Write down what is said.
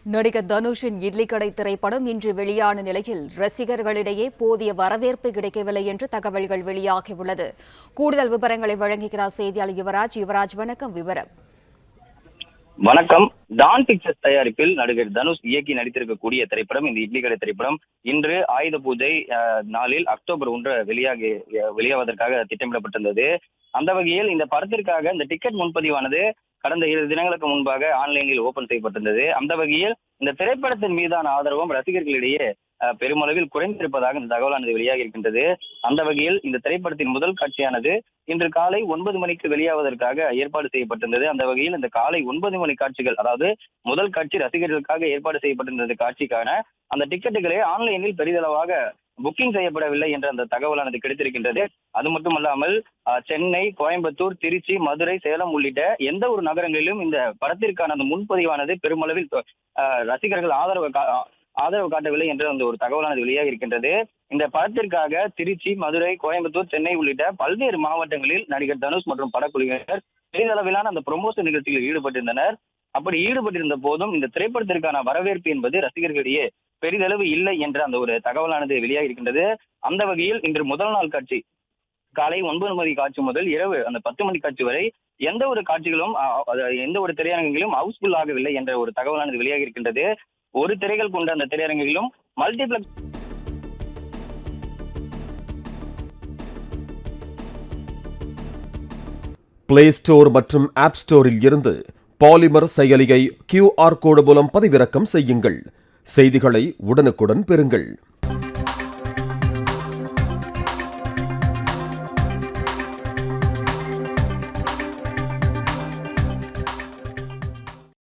நடிகர் தனுஷின் இட்லி கடை திரைப்படம் இன்று வெளியான நிலையில் ரசிகர்களிடையே போதிய வரவேற்பு கிடைக்கவில்லை என்று தகவல்கள் வெளியாகியுள்ளது. கூடுதல் விவரங்களை வழங்குகிறார் செய்தியாளர் யுவராஜ். யுவராஜ், வணக்கம். விவரம். வணக்கம். டான் பிக்சர்ஸ் தயாரிப்பில் நடிகர் தனுஷ் இயக்கி நடித்திருக்கக்கூடிய திரைப்படம் இந்த இட்லி கடை திரைப்படம் இன்று ஆயுத பூஜை நாளில் அக்டோபர் 1 வெளியாவதற்காக திட்டமிடப்பட்டிருந்தது. அந்த வகையில் இந்த படத்திற்காக இந்த டிக்கெட் முன்பதிவானது கடந்த 2 தினங்களுக்கு முன்பாக ஆன்லைனில் ஓபன் செய்யப்பட்டிருந்தது. அந்த வகையில் இந்த திரைப்படத்தின் மீதான ஆதரவும் ரசிகர்களிடையே பெருமளவில் குறைந்திருப்பதாக இந்த தகவலானது வெளியாகி இருக்கின்றது. அந்த வகையில் இந்த திரைப்படத்தின் முதல் காட்சியானது இன்று காலை 9 மணிக்கு வெளியாவதற்காக ஏற்பாடு செய்யப்பட்டிருந்தது. அந்த வகையில் இந்த காலை 9 மணி காட்சிகள், அதாவது முதல் காட்சி ரசிகர்களுக்காக ஏற்பாடு செய்யப்பட்டிருந்த காட்சிக்கான அந்த டிக்கெட்டுகளே ஆன்லைனில் பெரிதளவாக புக்கிங் செய்யப்படவில்லை என்ற அந்த தகவலானது கிடைத்திருக்கின்றது. அது மட்டுமல்லாமல் சென்னை, கோயம்புத்தூர், திருச்சி, மதுரை, சேலம் உள்ளிட்ட எந்த ஒரு நகரங்களிலும் இந்த படத்திற்கான அந்த முன்பதிவானது பெருமளவில் ரசிகர்கள் ஆதரவு காட்டவில்லை என்ற அந்த ஒரு தகவலானது வெளியாக இருக்கின்றது. இந்த படத்திற்காக திருச்சி, மதுரை, கோயம்புத்தூர், சென்னை உள்ளிட்ட பல்வேறு மாவட்டங்களில் நடிகர் தனுஷ் மற்றும் படக்குழுவினர் பெரிதளவிலான அந்த ப்ரொமோஷன் நிகழ்ச்சிகளில் ஈடுபட்டிருந்தனர். அப்படி ஈடுபட்டிருந்த போதும் இந்த திரைப்படத்திற்கான வரவேற்பு என்பது ரசிகர்களிடையே பெரிதளவு இல்லை என்ற அந்த ஒரு தகவலானது வெளியாக இருக்கின்றது. அந்த வகையில் இன்று முதல் நாள் காட்சி காலை 9 மணி காட்சி முதல் இரவு அந்த 10 மணி காட்சி வரை எந்த ஒரு காட்சிகளும் எந்த ஒரு திரையரங்குகளிலும் ஹவுஸ்ஃபுல் ஆகவில்லை என்ற ஒரு தகவலானது வெளியாக இருக்கின்றது. ஒரு திரைகள் கொண்ட அந்த திரையரங்குகளிலும் மல்டிபிளக்ஸ் பிளே ஸ்டோர் மற்றும் ஆப் ஸ்டோரில் இருந்து பாலிமர் செயலியை QR கோடு மூலம் பதிவிறக்கம் செய்யுங்கள். செய்திகளை உடனுக்குடன் பெறுங்கள்.